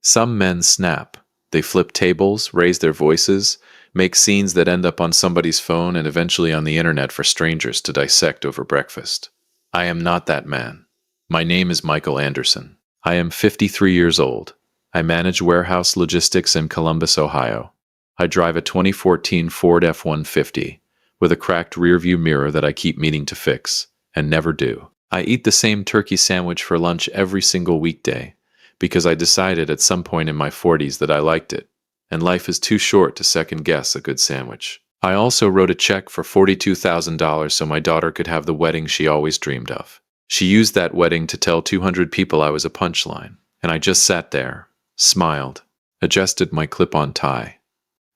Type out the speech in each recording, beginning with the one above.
Some men snap. They flip tables, raise their voices, make scenes that end up on somebody's phone and eventually on the internet for strangers to dissect over breakfast. I am not that man. My name is Michael Anderson. I am 53 years old. I manage warehouse logistics in Columbus, Ohio. I drive a 2014 Ford F-150 with a cracked rearview mirror that I keep meaning to fix, and never do. I eat the same turkey sandwich for lunch every single weekday, because I decided at some point in my 40s that I liked it, and life is too short to second-guess a good sandwich. I also wrote a check for $42,000 so my daughter could have the wedding she always dreamed of. She used that wedding to tell 200 people I was a punchline, and I just sat there, smiled, adjusted my clip-on tie.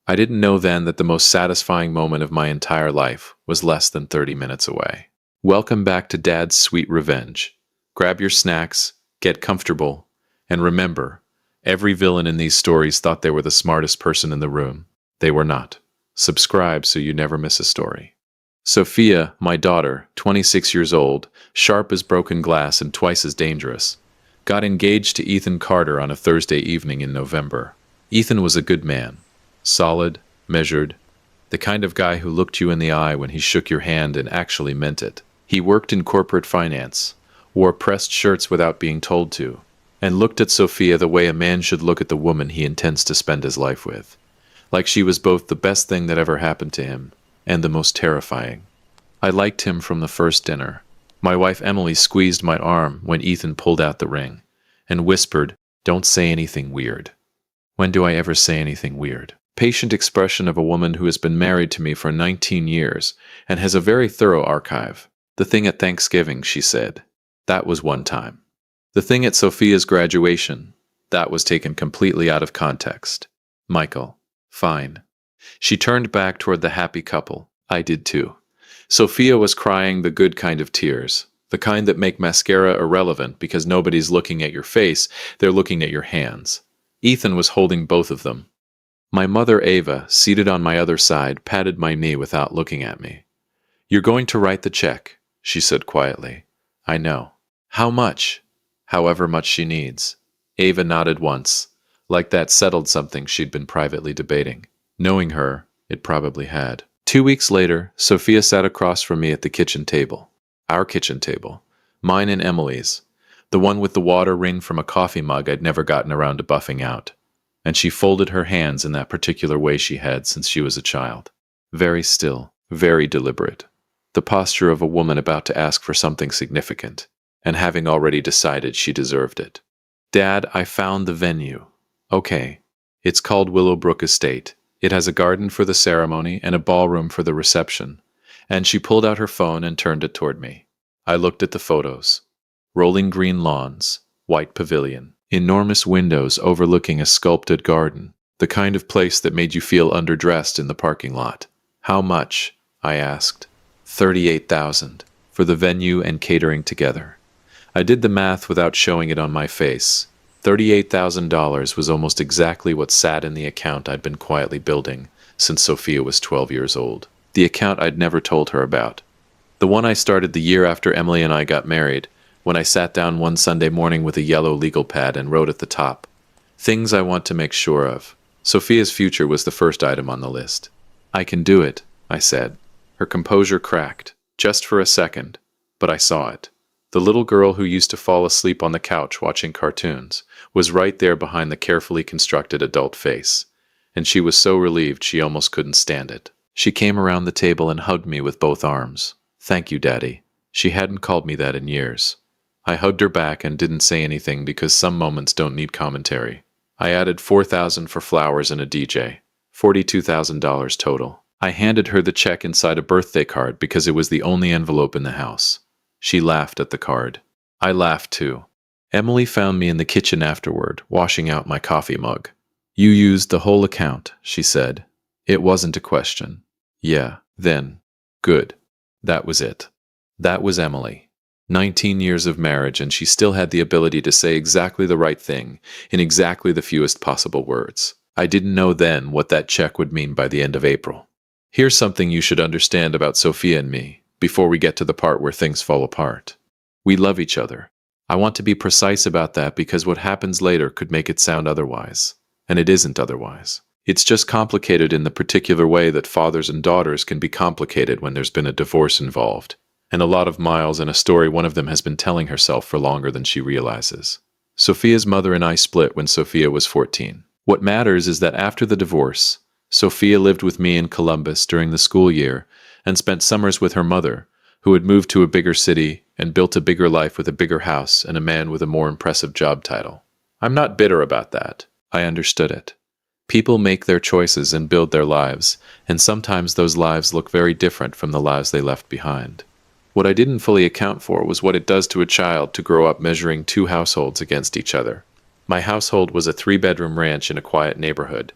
I didn't know then that the most satisfying moment of my entire life was less than 30 minutes away. Welcome back to Dad's Sweet Revenge. Grab your snacks, get comfortable, and remember, every villain in these stories thought they were the smartest person in the room. They were not. Subscribe so you never miss a story. Sophia, my daughter, 26 years old, sharp as broken glass and twice as dangerous, got engaged to Ethan Carter on a Thursday evening in November. Ethan was a good man. Solid, measured, the kind of guy who looked you in the eye when he shook your hand and actually meant it. He worked in corporate finance, wore pressed shirts without being told to, and looked at Sophia the way a man should look at the woman he intends to spend his life with, like she was both the best thing that ever happened to him and the most terrifying. I liked him from the first dinner. My wife Emily squeezed my arm when Ethan pulled out the ring and whispered, "Don't say anything weird." When do I ever say anything weird? Patient expression of a woman who has been married to me for 19 years and has a very thorough archive. The thing at Thanksgiving, she said. That was one time. The thing at Sophia's graduation, that was taken completely out of context. Michael. Fine. She turned back toward the happy couple. I did too. Sophia was crying the good kind of tears, the kind that make mascara irrelevant because nobody's looking at your face, they're looking at your hands. Ethan was holding both of them. My mother, Ava, seated on my other side, patted my knee without looking at me. "You're going to write the check," she said quietly. "I know." "How much?" "However much she needs." Ava nodded once, like that settled something she'd been privately debating. Knowing her, it probably had. 2 weeks later, Sophia sat across from me at the kitchen table. Our kitchen table. Mine and Emily's. The one with the water ring from a coffee mug I'd never gotten around to buffing out. And she folded her hands in that particular way she had since she was a child. Very still, very deliberate. The posture of a woman about to ask for something significant, and having already decided she deserved it. "Dad, I found the venue." "Okay. It's called Willowbrook Estate. It has a garden for the ceremony and a ballroom for the reception." And she pulled out her phone and turned it toward me. I looked at the photos. Rolling green lawns, white pavilion, enormous windows overlooking a sculpted garden, the kind of place that made you feel underdressed in the parking lot. "How much?" I asked. $38,000 for the venue and catering together. I did the math without showing it on my face. $38,000 was almost exactly what sat in the account I'd been quietly building since Sophia was 12 years old. The account I'd never told her about. The one I started the year after Emily and I got married, when I sat down one Sunday morning with a yellow legal pad and wrote at the top, "Things I want to make sure of." Sophia's future was the first item on the list. "I can do it," I said. Her composure cracked, just for a second, but I saw it. The little girl who used to fall asleep on the couch watching cartoons was right there behind the carefully constructed adult face, and she was so relieved she almost couldn't stand it. She came around the table and hugged me with both arms. "Thank you, Daddy." She hadn't called me that in years. I hugged her back and didn't say anything because some moments don't need commentary. I added $4,000 for flowers and a DJ. $42,000 total. I handed her the check inside a birthday card because it was the only envelope in the house. She laughed at the card. I laughed too. Emily found me in the kitchen afterward, washing out my coffee mug. "You used the whole account," she said. It wasn't a question. Yeah, then. Good. That was it. That was Emily. 19 years of marriage, and she still had the ability to say exactly the right thing in exactly the fewest possible words. I didn't know then what that check would mean by the end of April. Here's something you should understand about Sophia and me, before we get to the part where things fall apart. We love each other. I want to be precise about that because what happens later could make it sound otherwise. And it isn't otherwise. It's just complicated in the particular way that fathers and daughters can be complicated when there's been a divorce involved. And a lot of miles in a story one of them has been telling herself for longer than she realizes. Sophia's mother and I split when Sophia was 14. What matters is that after the divorce, Sophia lived with me in Columbus during the school year and spent summers with her mother, who had moved to a bigger city and built a bigger life with a bigger house and a man with a more impressive job title. I'm not bitter about that. I understood it. People make their choices and build their lives, and sometimes those lives look very different from the lives they left behind. What I didn't fully account for was what it does to a child to grow up measuring two households against each other. My household was a 3-bedroom ranch in a quiet neighborhood.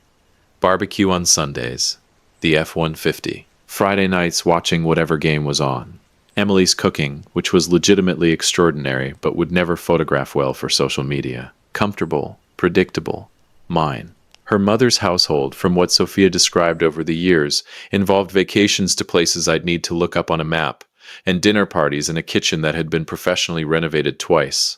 Barbecue on Sundays. The F-150. Friday nights watching whatever game was on. Emily's cooking, which was legitimately extraordinary but would never photograph well for social media. Comfortable, predictable. Mine. Her mother's household, from what Sophia described over the years, involved vacations to places I'd need to look up on a map, and dinner parties in a kitchen that had been professionally renovated twice.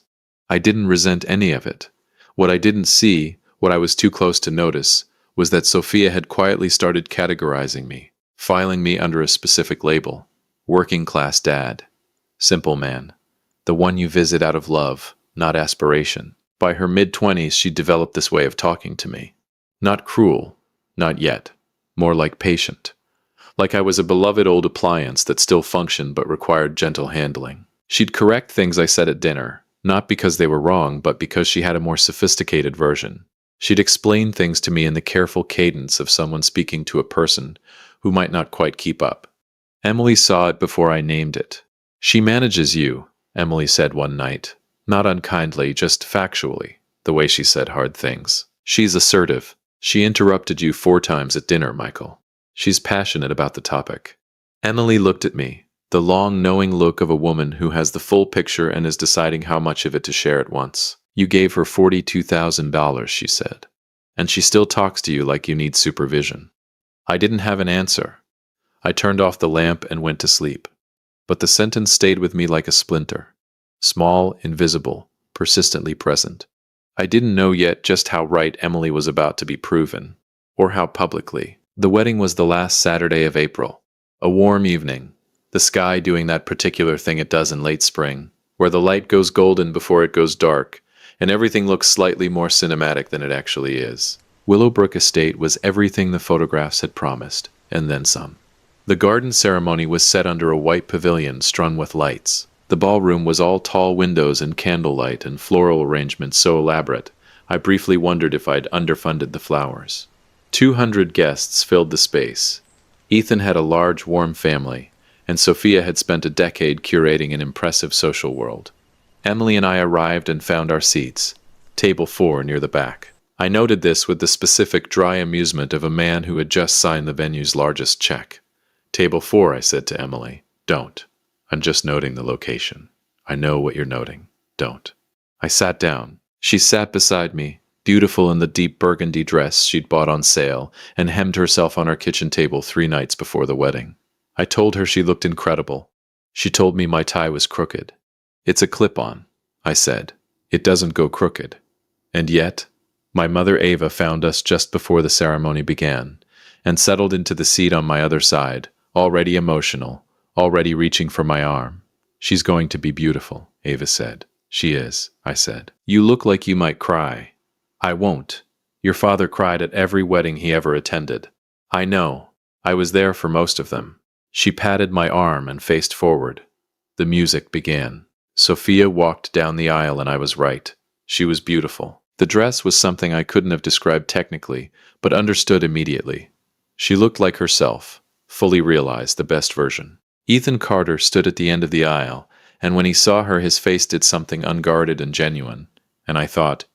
I didn't resent any of it. What I didn't see, what I was too close to notice, was that Sophia had quietly started categorizing me, filing me under a specific label. Working class dad. Simple man. The one you visit out of love, not aspiration. By her mid-20s, she'd developed this way of talking to me. Not cruel, not yet. More like patient. Like I was a beloved old appliance that still functioned but required gentle handling. She'd correct things I said at dinner, not because they were wrong, but because she had a more sophisticated version. She'd explain things to me in the careful cadence of someone speaking to a person who might not quite keep up. Emily saw it before I named it. She manages you, Emily said one night. Not unkindly, just factually, the way she said hard things. She's assertive. She interrupted you 4 times at dinner, Michael. She's passionate about the topic. Emily looked at me, the long, knowing look of a woman who has the full picture and is deciding how much of it to share at once. You gave her $42,000, she said. And she still talks to you like you need supervision. I didn't have an answer. I turned off the lamp and went to sleep. But the sentence stayed with me like a splinter. Small, invisible, persistently present. I didn't know yet just how right Emily was about to be proven, or how publicly. The wedding was the last Saturday of April. A warm evening. The sky doing that particular thing it does in late spring, where the light goes golden before it goes dark, and everything looks slightly more cinematic than it actually is. Willowbrook Estate was everything the photographs had promised, and then some. The garden ceremony was set under a white pavilion strung with lights. The ballroom was all tall windows and candlelight and floral arrangements so elaborate, I briefly wondered if I'd underfunded the flowers. 200 guests filled the space. Ethan had a large, warm family, and Sophia had spent a decade curating an impressive social world. Emily and I arrived and found our seats, table 4 near the back. I noted this with the specific dry amusement of a man who had just signed the venue's largest check. Table 4, I said to Emily. Don't. I'm just noting the location. I know what you're noting. Don't. I sat down. She sat beside me, beautiful in the deep burgundy dress she'd bought on sale, and hemmed herself on our kitchen table 3 nights before the wedding. I told her she looked incredible. She told me my tie was crooked. It's a clip-on, I said. It doesn't go crooked. And yet, my mother Ava found us just before the ceremony began, and settled into the seat on my other side, already emotional, already reaching for my arm. She's going to be beautiful, Ava said. She is, I said. You look like you might cry. I won't. Your father cried at every wedding he ever attended. I know. I was there for most of them. She patted my arm and faced forward. The music began. Sophia walked down the aisle and I was right. She was beautiful. The dress was something I couldn't have described technically, but understood immediately. She looked like herself, fully realized the best version. Ethan Carter stood at the end of the aisle, and when he saw her his face did something unguarded and genuine, and I thought,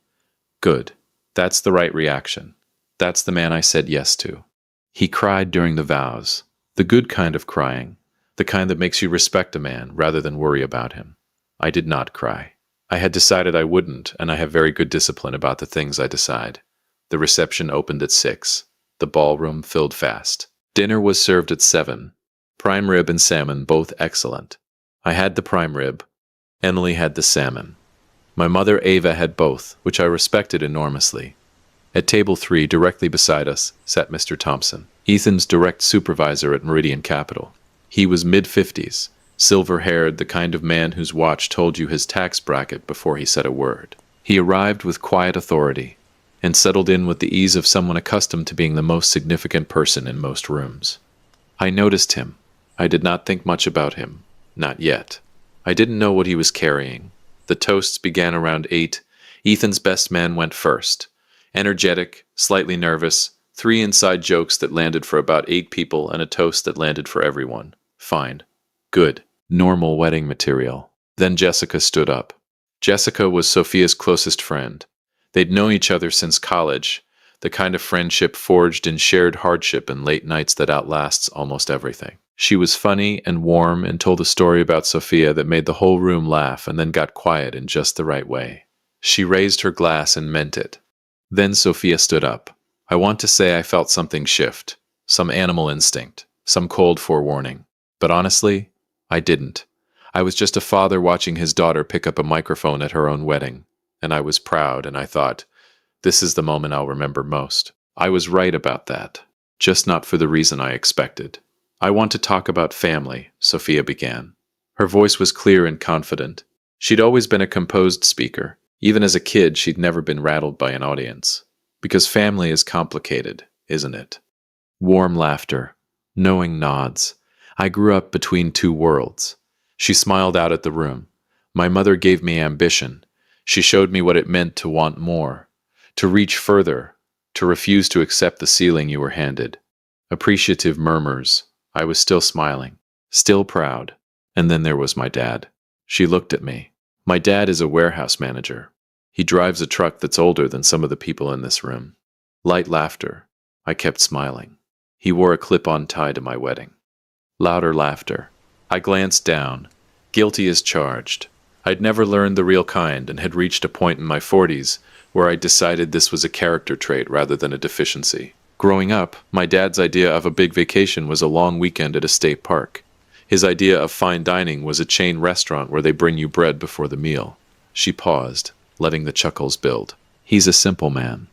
good, that's the right reaction. That's the man I said yes to. He cried during the vows, the good kind of crying, the kind that makes you respect a man rather than worry about him. I did not cry. I had decided I wouldn't, and I have very good discipline about the things I decide. The reception opened at 6. The ballroom filled fast. Dinner was served at 7. Prime rib and salmon, both excellent. I had the prime rib. Emily had the salmon. My mother Ava had both, which I respected enormously. At table 3, directly beside us, sat Mr. Thompson, Ethan's direct supervisor at Meridian Capital. He was mid-50s, silver-haired, the kind of man whose watch told you his tax bracket before he said a word. He arrived with quiet authority, and settled in with the ease of someone accustomed to being the most significant person in most rooms. I noticed him. I did not think much about him. Not yet. I didn't know what he was carrying. The toasts began around 8. Ethan's best man went first. Energetic, slightly nervous, 3 inside jokes that landed for about 8 people and a toast that landed for everyone. Fine. Good. Normal wedding material. Then Jessica stood up. Jessica was Sophia's closest friend. They'd known each other since college, the kind of friendship forged in shared hardship and late nights that outlasts almost everything. She was funny and warm and told a story about Sophia that made the whole room laugh and then got quiet in just the right way. She raised her glass and meant it. Then Sophia stood up. I want to say I felt something shift, some animal instinct, some cold forewarning. But honestly, I didn't. I was just a father watching his daughter pick up a microphone at her own wedding, and I was proud, and I thought, this is the moment I'll remember most. I was right about that, just not for the reason I expected. I want to talk about family, Sophia began. Her voice was clear and confident. She'd always been a composed speaker. Even as a kid, she'd never been rattled by an audience. Because family is complicated, isn't it? Warm laughter, knowing nods. I grew up between 2 worlds. She smiled out at the room. My mother gave me ambition. She showed me what it meant to want more, to reach further, to refuse to accept the ceiling you were handed. Appreciative murmurs. I was still smiling, still proud. And then there was my dad. She looked at me. My dad is a warehouse manager. He drives a truck that's older than some of the people in this room. Light laughter. I kept smiling. He wore a clip-on tie to my wedding. Louder laughter. I glanced down. Guilty as charged. I'd never learned the real kind and had reached a point in my 40s where I decided this was a character trait rather than a deficiency. Growing up, my dad's idea of a big vacation was a long weekend at a state park. His idea of fine dining was a chain restaurant where they bring you bread before the meal. She paused, letting the chuckles build. He's a simple man.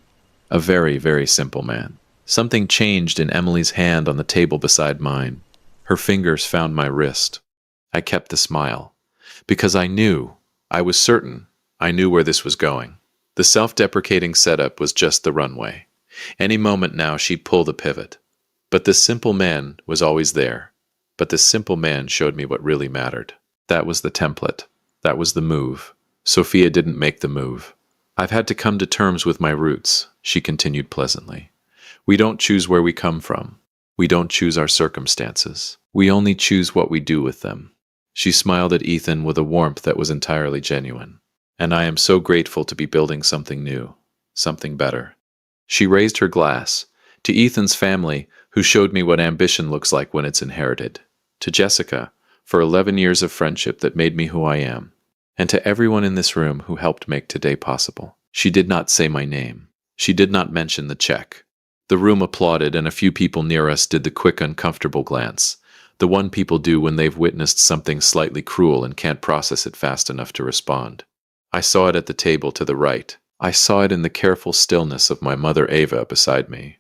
A very, very simple man. Something changed in Emily's hand on the table beside mine. Her fingers found my wrist. I kept the smile. Because I was certain, I knew where this was going. The self-deprecating setup was just the runway. Any moment now she'd pull the pivot. But this simple man was always there. But this simple man showed me what really mattered. That was the template. That was the move. Sophia didn't make the move. I've had to come to terms with my roots, she continued pleasantly. We don't choose where we come from. We don't choose our circumstances. We only choose what we do with them. She smiled at Ethan with a warmth that was entirely genuine. And I am so grateful to be building something new, something better. She raised her glass. To Ethan's family, who showed me what ambition looks like when it's inherited. To Jessica, for 11 years of friendship that made me who I am. And to everyone in this room who helped make today possible. She did not say my name. She did not mention the check. The room applauded, and a few people near us did the quick, uncomfortable glance. The one people do when they've witnessed something slightly cruel and can't process it fast enough to respond. I saw it at the table to the right. I saw it in the careful stillness of my mother Ava beside me.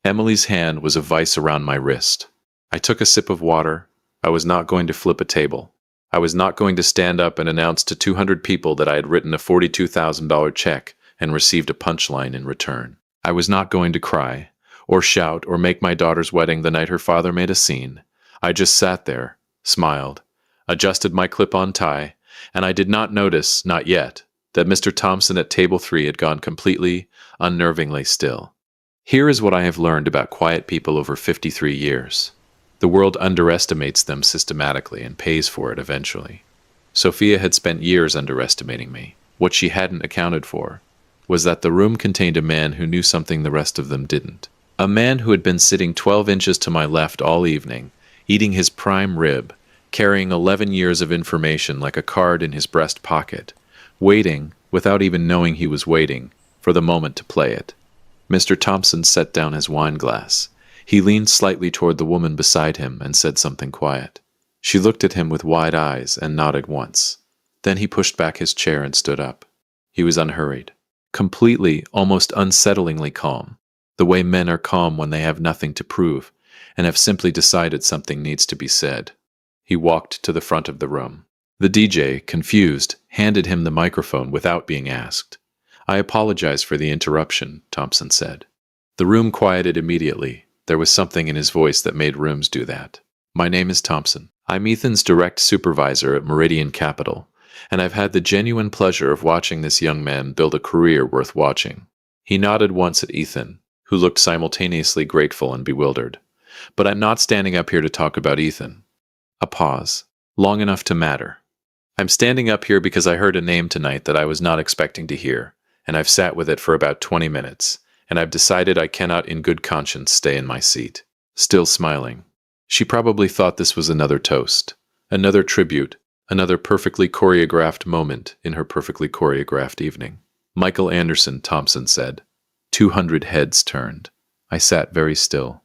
Emily's hand was a vice around my wrist. I took a sip of water. I was not going to flip a table. I was not going to stand up and announce to 200 people that I had written a $42,000 check and received a punchline in return. I was not going to cry, or shout, or make my daughter's wedding the night her father made a scene. I just sat there, smiled, adjusted my clip-on tie, and I did not notice, not yet, that Mr. Thompson at table 3 had gone completely, unnervingly still. Here is what I have learned about quiet people over 53 years. The world underestimates them systematically and pays for it eventually. Sophia had spent years underestimating me. What she hadn't accounted for was that the room contained a man who knew something the rest of them didn't. A man who had been sitting 12 inches to my left all evening, eating his prime rib, carrying 11 years of information like a card in his breast pocket, waiting, without even knowing he was waiting, for the moment to play it. Mr. Thompson set down his wine glass. He leaned slightly toward the woman beside him and said something quiet. She looked at him with wide eyes and nodded once. Then he pushed back his chair and stood up. He was unhurried, completely, almost unsettlingly calm, the way men are calm when they have nothing to prove and have simply decided something needs to be said. He walked to the front of the room. The DJ, confused, handed him the microphone without being asked. "I apologize for the interruption," Thompson said. The room quieted immediately. There was something in his voice that made rooms do that. "My name is Thompson. I'm Ethan's direct supervisor at Meridian Capital, and I've had the genuine pleasure of watching this young man build a career worth watching." He nodded once at Ethan, who looked simultaneously grateful and bewildered. "But I'm not standing up here to talk about Ethan." A pause, long enough to matter. "I'm standing up here because I heard a name tonight that I was not expecting to hear, and I've sat with it for about 20 minutes, and I've decided I cannot in good conscience stay in my seat." Still smiling. She probably thought this was another toast, another tribute, another perfectly choreographed moment in her perfectly choreographed evening. "Michael Anderson," Thompson said. 200 heads turned. I sat very still.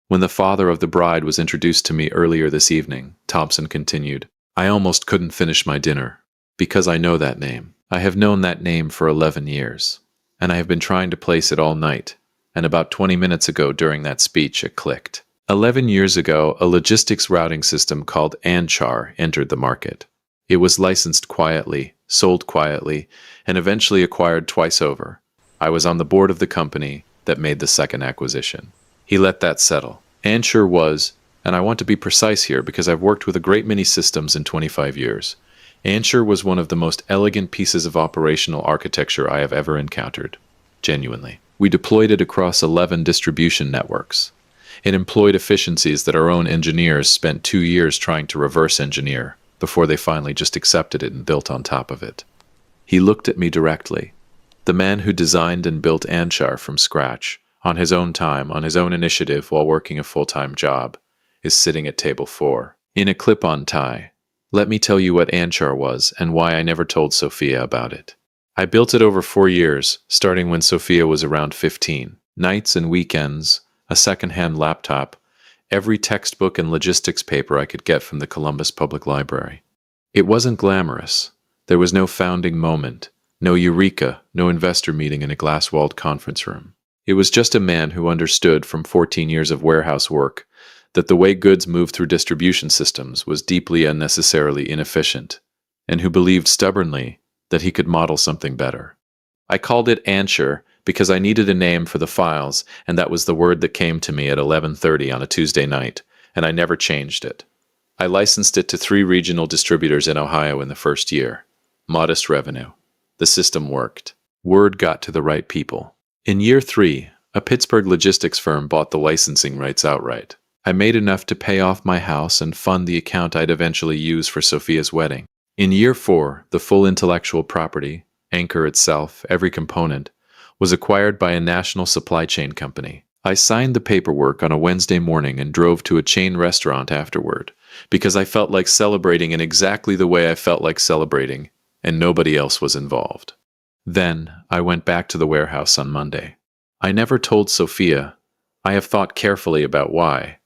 "When the father of the bride was introduced to me earlier this evening," Thompson continued, "I almost couldn't finish my dinner, because I know that name. I have known that name for 11 years, and I have been trying to place it all night, and about 20 minutes ago during that speech it clicked. 11 years ago, a logistics routing system called Anchar entered the market. It was licensed quietly, sold quietly, and eventually acquired twice over. I was on the board of the company that made the second acquisition." He let that settle. Anchor was, and I want to be precise here because I've worked with a great many systems in 25 years. Anchor was one of the most elegant pieces of operational architecture I have ever encountered. Genuinely. We deployed it across 11 distribution networks. It employed efficiencies that our own engineers spent 2 years trying to reverse engineer before they finally just accepted it and built on top of it. He looked at me directly. The man who designed and built Anchar from scratch, on his own time, on his own initiative while working a full-time job, is sitting at table 4, in a clip-on tie. Let me tell you what Anchar was and why I never told Sophia about it. I built it over 4 years, starting when Sophia was around 15. Nights and weekends, a second-hand laptop, every textbook and logistics paper I could get from the Columbus Public Library. It wasn't glamorous. There was no founding moment, no eureka, no investor meeting in a glass-walled conference room. It was just a man who understood from 14 years of warehouse work that the way goods moved through distribution systems was deeply unnecessarily inefficient, and who believed stubbornly that he could model something better. I called it Anchor because I needed a name for the files, and that was the word that came to me at 11:30 on a Tuesday night, and I never changed it. I licensed it to 3 regional distributors in Ohio in the first year. Modest revenue. The system worked. Word got to the right people. In year 3, a Pittsburgh logistics firm bought the licensing rights outright. I made enough to pay off my house and fund the account I'd eventually use for Sophia's wedding. In year 4, the full intellectual property, Anchor itself, every component, was acquired by a national supply chain company. I signed the paperwork on a Wednesday morning and drove to a chain restaurant afterward, because I felt like celebrating in exactly the way I felt like celebrating, and nobody else was involved. Then, I went back to the warehouse on Monday. I never told Sophia. I have thought carefully about why,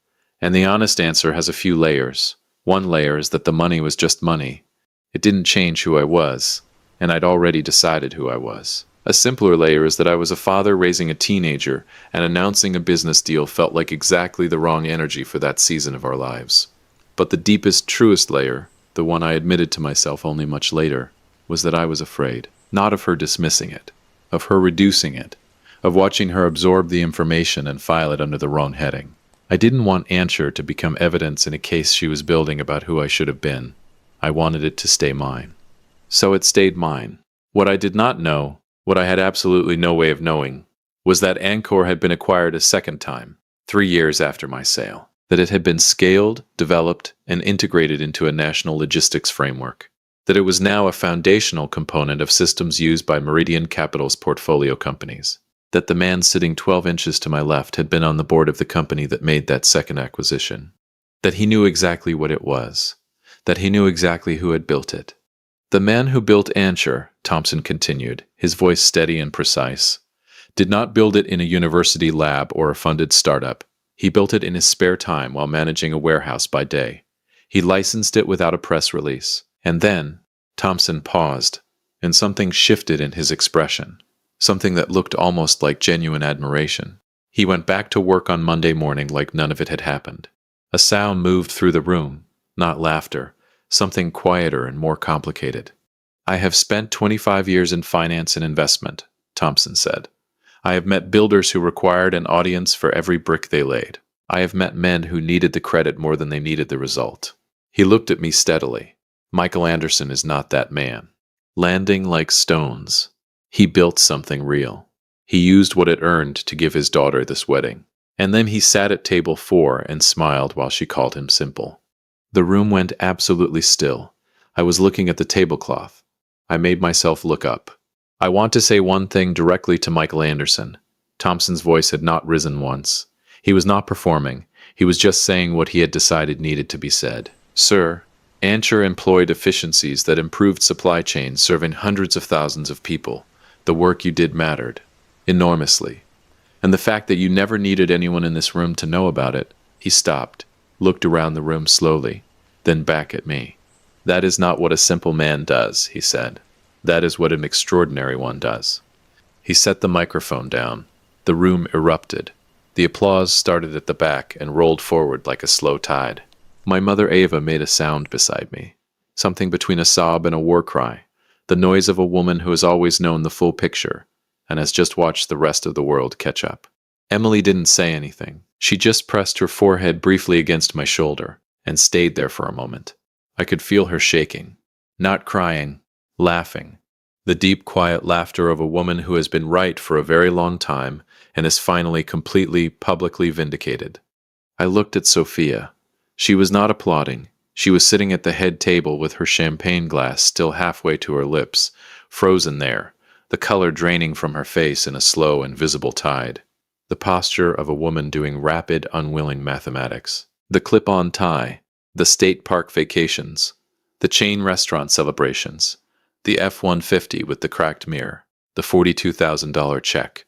and the honest answer has a few layers. One layer is that the money was just money. It didn't change who I was, and I'd already decided who I was. A simpler layer is that I was a father raising a teenager, and announcing a business deal felt like exactly the wrong energy for that season of our lives. But the deepest, truest layer, the one I admitted to myself only much later, was that I was afraid. Not of her dismissing it, of her reducing it, of watching her absorb the information and file it under the wrong heading. I didn't want Anchor to become evidence in a case she was building about who I should have been. I wanted it to stay mine. So it stayed mine. What I did not know, what I had absolutely no way of knowing, was that Anchor had been acquired a second time, 3 years after my sale. That it had been scaled, developed, and integrated into a national logistics framework. That it was now a foundational component of systems used by Meridian Capital's portfolio companies. That the man sitting 12 inches to my left had been on the board of the company that made that second acquisition. That he knew exactly what it was. That he knew exactly who had built it. The man who built Anchor, Thompson continued, his voice steady and precise, did not build it in a university lab or a funded startup. He built it in his spare time while managing a warehouse by day. He licensed it without a press release. And then, Thompson paused, and something shifted in his expression, something that looked almost like genuine admiration. He went back to work on Monday morning like none of it had happened. A sound moved through the room, not laughter, something quieter and more complicated. "I have spent 25 years in finance and investment," Thompson said. "I have met builders who required an audience for every brick they laid. I have met men who needed the credit more than they needed the result." He looked at me steadily. "Michael Anderson is not that man." Landing like stones. He built something real. He used what it earned to give his daughter this wedding. And then he sat at table 4 and smiled while she called him simple. The room went absolutely still. I was looking at the tablecloth. I made myself look up. "I want to say one thing directly to Michael Anderson." Thompson's voice had not risen once. He was not performing. He was just saying what he had decided needed to be said. "Sir, Ansher employed efficiencies that improved supply chains serving hundreds of thousands of people. The work you did mattered. Enormously. And the fact that you never needed anyone in this room to know about it." He stopped, looked around the room slowly, then back at me. "That is not what a simple man does," he said. "That is what an extraordinary one does." He set the microphone down. The room erupted. The applause started at the back and rolled forward like a slow tide. My mother Ava made a sound beside me, something between a sob and a war cry, the noise of a woman who has always known the full picture and has just watched the rest of the world catch up. Emily didn't say anything. She just pressed her forehead briefly against my shoulder and stayed there for a moment. I could feel her shaking, not crying, laughing. The deep, quiet laughter of a woman who has been right for a very long time and is finally completely, publicly vindicated. I looked at Sophia. She was not applauding. She was sitting at the head table with her champagne glass still halfway to her lips, frozen there, the color draining from her face in a slow and visible tide. The posture of a woman doing rapid, unwilling mathematics. The clip-on tie, the state park vacations, the chain restaurant celebrations, the F-150 with the cracked mirror, the $42,000 check.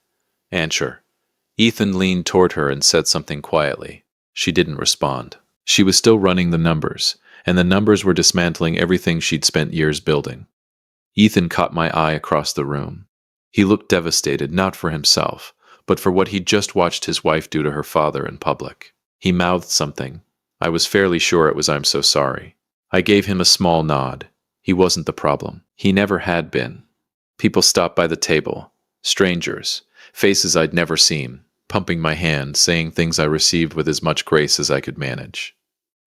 Ansher. Ethan leaned toward her and said something quietly. She didn't respond. She was still running the numbers, and the numbers were dismantling everything she'd spent years building. Ethan caught my eye across the room. He looked devastated, not for himself, but for what he'd just watched his wife do to her father in public. He mouthed something. I was fairly sure it was "I'm so sorry." I gave him a small nod. He wasn't the problem. He never had been. People stopped by the table. Strangers. Faces I'd never seen. Pumping my hand, saying things I received with as much grace as I could manage.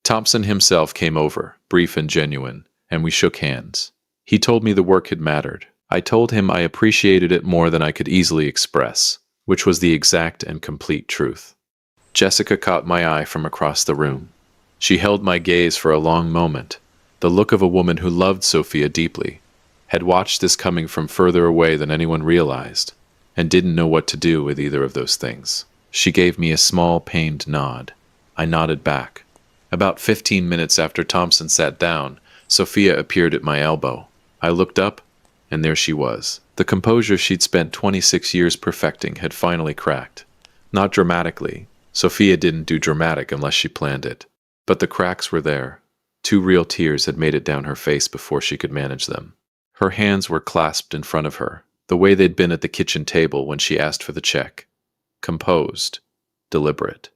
Thompson himself came over, brief and genuine, and we shook hands. He told me the work had mattered. I told him I appreciated it more than I could easily express, which was the exact and complete truth. Jessica caught my eye from across the room. She held my gaze for a long moment, the look of a woman who loved Sophia deeply, had watched this coming from further away than anyone realized, and didn't know what to do with either of those things. She gave me a small, pained nod. I nodded back. About 15 minutes after Thompson sat down, Sophia appeared at my elbow. I looked up, and there she was. The composure she'd spent 26 years perfecting had finally cracked. Not dramatically. Sophia didn't do dramatic unless she planned it. But the cracks were there. 2 real tears had made it down her face before she could manage them. Her hands were clasped in front of her, the way they'd been at the kitchen table when she asked for the check. Composed. Deliberate.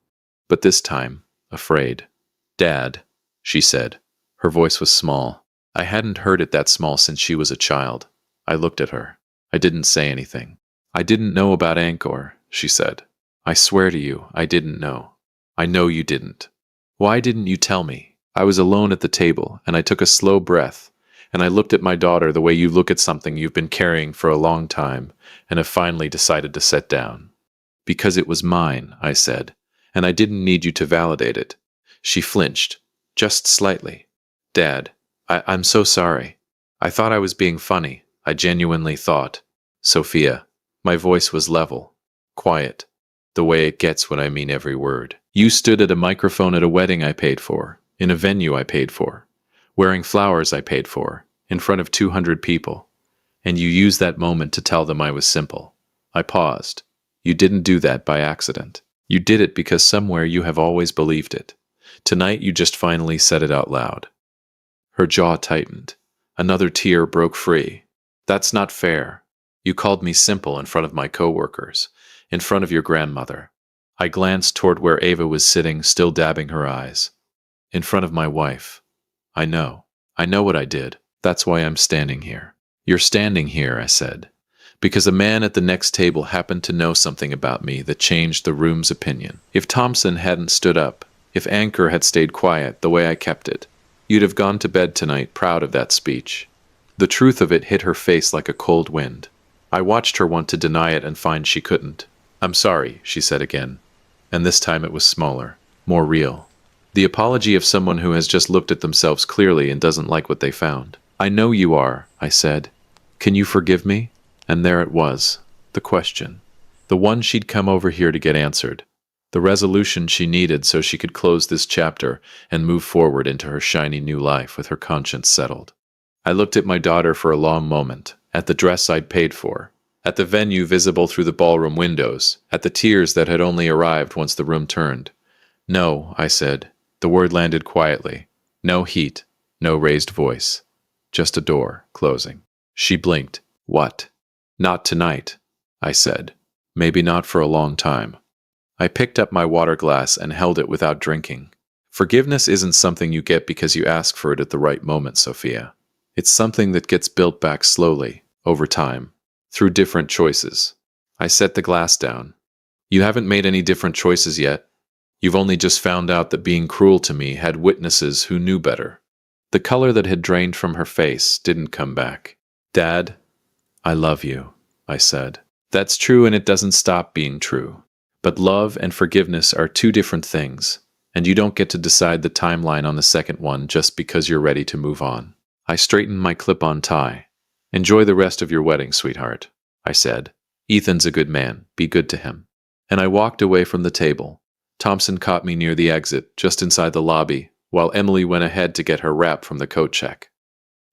But this time, afraid. "Dad," she said. Her voice was small. I hadn't heard it that small since she was a child. I looked at her. I didn't say anything. "I didn't know about Angkor," she said. "I swear to you, I didn't know. I know you didn't. Why didn't you tell me?" I was alone at the table, and I took a slow breath, and I looked at my daughter the way you look at something you've been carrying for a long time and have finally decided to set down. "Because it was mine," I said, "and I didn't need you to validate it." She flinched, just slightly. "Dad, I'm so sorry. I thought I was being funny. I genuinely thought." "Sophia." My voice was level, quiet, the way it gets when I mean every word. "You stood at a microphone at a wedding I paid for, in a venue I paid for, wearing flowers I paid for, in front of 200 people, and you used that moment to tell them I was simple." I paused. "You didn't do that by accident. You did it because somewhere you have always believed it. Tonight you just finally said it out loud." Her jaw tightened. Another tear broke free. That's not fair. You called me simple in front of my coworkers, in front of your grandmother. I glanced toward where Ava was sitting, still dabbing her eyes. In front of my wife. I know. I know what I did. That's why I'm standing here. You're standing here, I said, because a man at the next table happened to know something about me that changed the room's opinion. If Thompson hadn't stood up, if Anchor had stayed quiet the way I kept it, you'd have gone to bed tonight proud of that speech. The truth of it hit her face like a cold wind. I watched her want to deny it and find she couldn't. I'm sorry, she said again. And this time it was smaller, more real. The apology of someone who has just looked at themselves clearly and doesn't like what they found. I know you are, I said. Can you forgive me? And there it was, the question. The one she'd come over here to get answered. The resolution she needed so she could close this chapter and move forward into her shiny new life with her conscience settled. I looked at my daughter for a long moment, at the dress I'd paid for, at the venue visible through the ballroom windows, at the tears that had only arrived once the room turned. No, I said. The word landed quietly. No heat, no raised voice. Just a door, closing. She blinked. What? Not tonight, I said. Maybe not for a long time. I picked up my water glass and held it without drinking. Forgiveness isn't something you get because you ask for it at the right moment, Sophia. It's something that gets built back slowly, over time, through different choices. I set the glass down. You haven't made any different choices yet. You've only just found out that being cruel to me had witnesses who knew better. The color that had drained from her face didn't come back. Dad, I love you, I said. That's true, and it doesn't stop being true. But love and forgiveness are two different things, and you don't get to decide the timeline on the second one just because you're ready to move on. I straightened my clip-on tie. Enjoy the rest of your wedding, sweetheart, I said. Ethan's a good man. Be good to him. And I walked away from the table. Thompson caught me near the exit, just inside the lobby, while Emily went ahead to get her wrap from the coat check.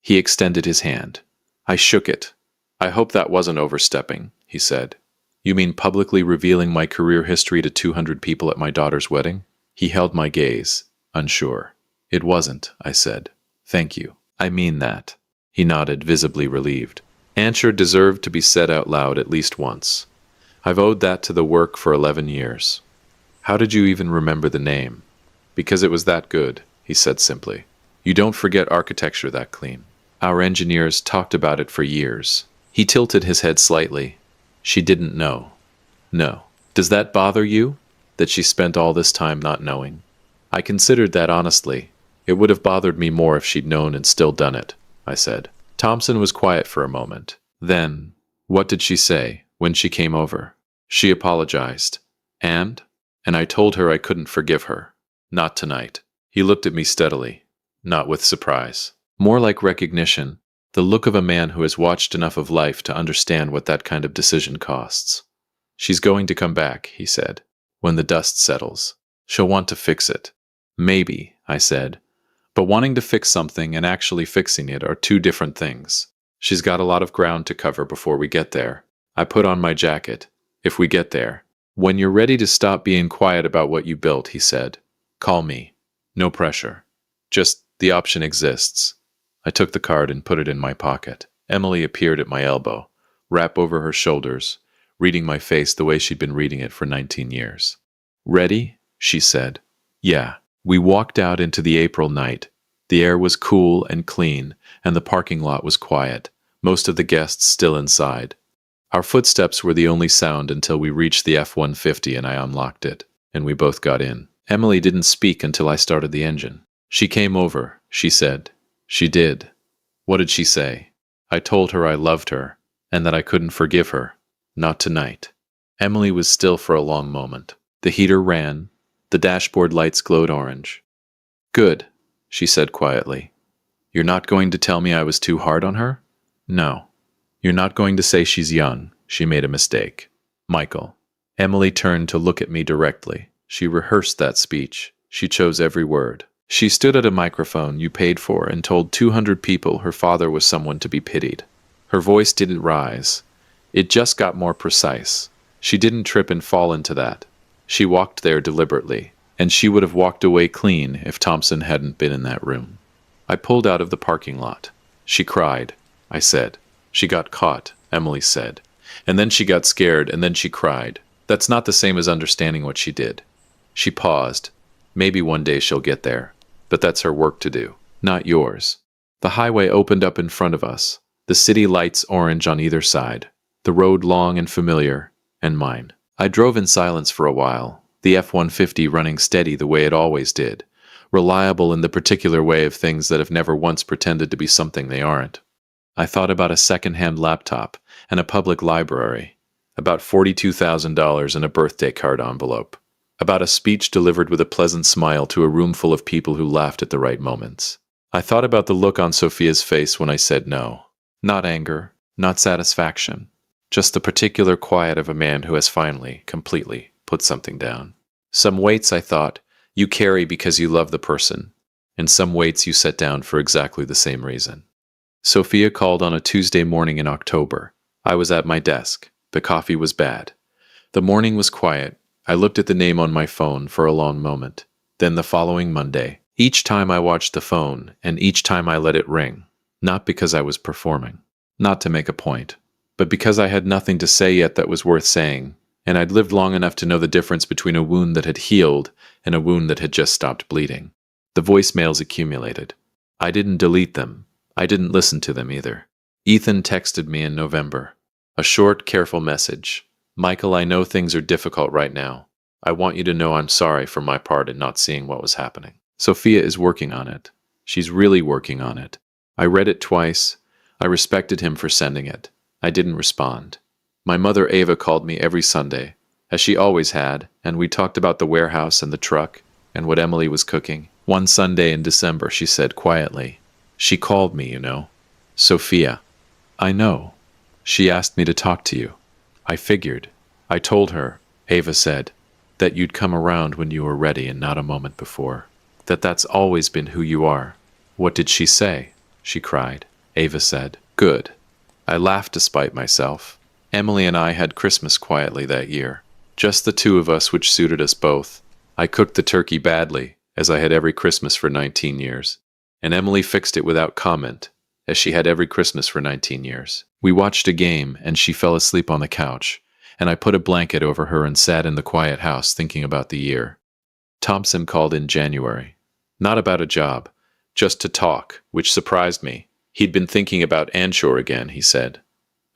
He extended his hand. I shook it. I hope that wasn't overstepping, he said. You mean publicly revealing my career history to 200 people at my daughter's wedding? He held my gaze, unsure. It wasn't, I said. Thank you. I mean that. He nodded, visibly relieved. Answer deserved to be said out loud at least once. I've owed that to the work for 11 years. How did you even remember the name? Because it was that good, he said simply. You don't forget architecture that clean. Our engineers talked about it for years. He tilted his head slightly. She didn't know. No. Does that bother you? That she spent all this time not knowing? I considered that honestly. It would have bothered me more if she'd known and still done it, I said. Thompson was quiet for a moment. Then, what did she say when she came over? She apologized. And I told her I couldn't forgive her. Not tonight. He looked at me steadily, not with surprise. More like recognition, the look of a man who has watched enough of life to understand what that kind of decision costs. She's going to come back, he said, when the dust settles. She'll want to fix it. Maybe, I said. But wanting to fix something and actually fixing it are two different things. She's got a lot of ground to cover before we get there. I put on my jacket. If we get there. When you're ready to stop being quiet about what you built, he said, call me. No pressure. Just the option exists. I took the card and put it in my pocket. Emily appeared at my elbow, wrap over her shoulders, reading my face the way she'd been reading it for 19 years. Ready? She said. Yeah. We walked out into the April night. The air was cool and clean, and the parking lot was quiet, most of the guests still inside. Our footsteps were the only sound until we reached the F-150 and I unlocked it, and we both got in. Emily didn't speak until I started the engine. She came over, she said. She did. What did she say? I told her I loved her, and that I couldn't forgive her. Not tonight. Emily was still for a long moment. The heater ran. The dashboard lights glowed orange. Good, she said quietly. You're not going to tell me I was too hard on her? No. You're not going to say she's young. She made a mistake. Michael. Emily turned to look at me directly. She rehearsed that speech. She chose every word. She stood at a microphone you paid for and told 200 people her father was someone to be pitied. Her voice didn't rise. It just got more precise. She didn't trip and fall into that. She walked there deliberately, and she would have walked away clean if Thompson hadn't been in that room. I pulled out of the parking lot. She cried. I said. She got caught, Emily said. And then she got scared, and then she cried. That's not the same as understanding what she did. She paused. Maybe one day she'll get there. But that's her work to do, not yours. The highway opened up in front of us, the city lights orange on either side, the road long and familiar, and mine. I drove in silence for a while, the F-150 running steady the way it always did, reliable in the particular way of things that have never once pretended to be something they aren't. I thought about a second-hand laptop and a public library, about $42,000 in a birthday card envelope, about a speech delivered with a pleasant smile to a room full of people who laughed at the right moments. I thought about the look on Sophia's face when I said no. Not anger, not satisfaction, just the particular quiet of a man who has finally, completely, put something down. Some weights, I thought, you carry because you love the person, and some weights you set down for exactly the same reason. Sophia called on a Tuesday morning in October. I was at my desk. The coffee was bad. The morning was quiet. I looked at the name on my phone for a long moment. Then the following Monday. Each time I watched the phone, and each time I let it ring. Not because I was performing. Not to make a point. But because I had nothing to say yet that was worth saying, and I'd lived long enough to know the difference between a wound that had healed and a wound that had just stopped bleeding. The voicemails accumulated. I didn't delete them. I didn't listen to them either. Ethan texted me in November. A short, careful message. Michael, I know things are difficult right now. I want you to know I'm sorry for my part in not seeing what was happening. Sophia is working on it. She's really working on it. I read it twice. I respected him for sending it. I didn't respond. My mother Ava called me every Sunday, as she always had, and we talked about the warehouse and the truck and what Emily was cooking. One Sunday in December, she said quietly, she called me, you know. Sophia. I know. She asked me to talk to you. I figured. I told her, Ava said, that you'd come around when you were ready and not a moment before. That's always been who you are. What did she say? She cried. Ava said, good. I laughed despite myself. Emily and I had Christmas quietly that year. Just the two of us, which suited us both. I cooked the turkey badly, as I had every Christmas for 19 years. And Emily fixed it without comment, as she had every Christmas for 19 years. We watched a game, and she fell asleep on the couch, and I put a blanket over her and sat in the quiet house thinking about the year. Thompson called in January. Not about a job, just to talk, which surprised me. He'd been thinking about Anshore again, he said,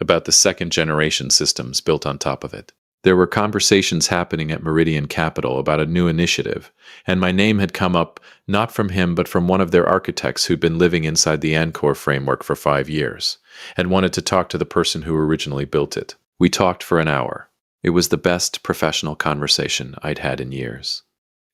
about the second-generation systems built on top of it. There were conversations happening at Meridian Capital about a new initiative, and my name had come up not from him but from one of their architects who'd been living inside the Encore framework for 5 years, and wanted to talk to the person who originally built it. We talked for an hour. It was the best professional conversation I'd had in years.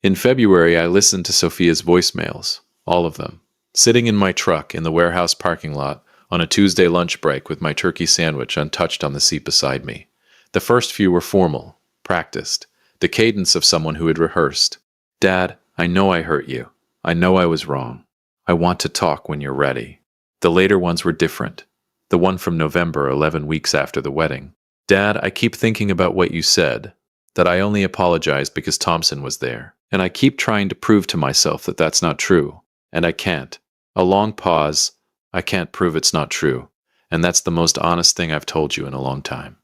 In February, I listened to Sophia's voicemails, all of them, sitting in my truck in the warehouse parking lot on a Tuesday lunch break with my turkey sandwich untouched on the seat beside me. The first few were formal, practiced, the cadence of someone who had rehearsed. Dad, I know I hurt you. I know I was wrong. I want to talk when you're ready. The later ones were different. The one from November, 11 weeks after the wedding. Dad, I keep thinking about what you said, that I only apologized because Thompson was there. And I keep trying to prove to myself that that's not true. And I can't. A long pause. I can't prove it's not true. And that's the most honest thing I've told you in a long time.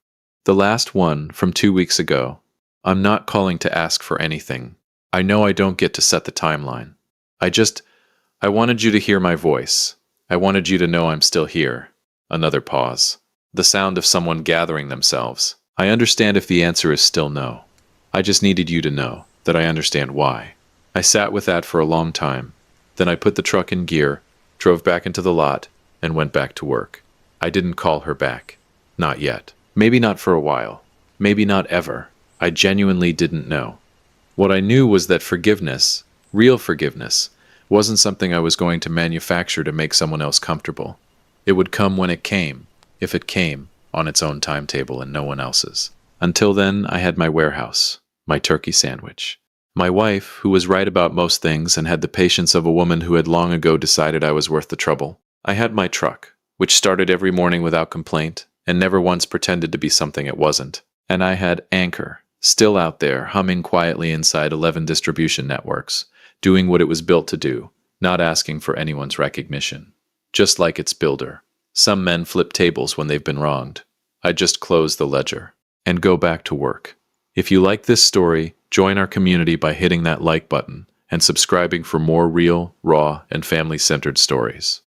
The last one, from 2 weeks ago. I'm not calling to ask for anything. I know I don't get to set the timeline. I wanted you to hear my voice. I wanted you to know I'm still here. Another pause. The sound of someone gathering themselves. I understand if the answer is still no. I just needed you to know that I understand why. I sat with that for a long time. Then I put the truck in gear, drove back into the lot, and went back to work. I didn't call her back. Not yet. Maybe not for a while. Maybe not ever. I genuinely didn't know. What I knew was that forgiveness, real forgiveness, wasn't something I was going to manufacture to make someone else comfortable. It would come when it came, if it came, on its own timetable and no one else's. Until then, I had my warehouse, my turkey sandwich. My wife, who was right about most things and had the patience of a woman who had long ago decided I was worth the trouble. I had my truck, which started every morning without complaint, and never once pretended to be something it wasn't. And I had Anchor, still out there, humming quietly inside 11 distribution networks, doing what it was built to do, not asking for anyone's recognition. Just like its builder. Some men flip tables when they've been wronged. I just close the ledger and go back to work. If you like this story, join our community by hitting that like button and subscribing for more real, raw, and family-centered stories.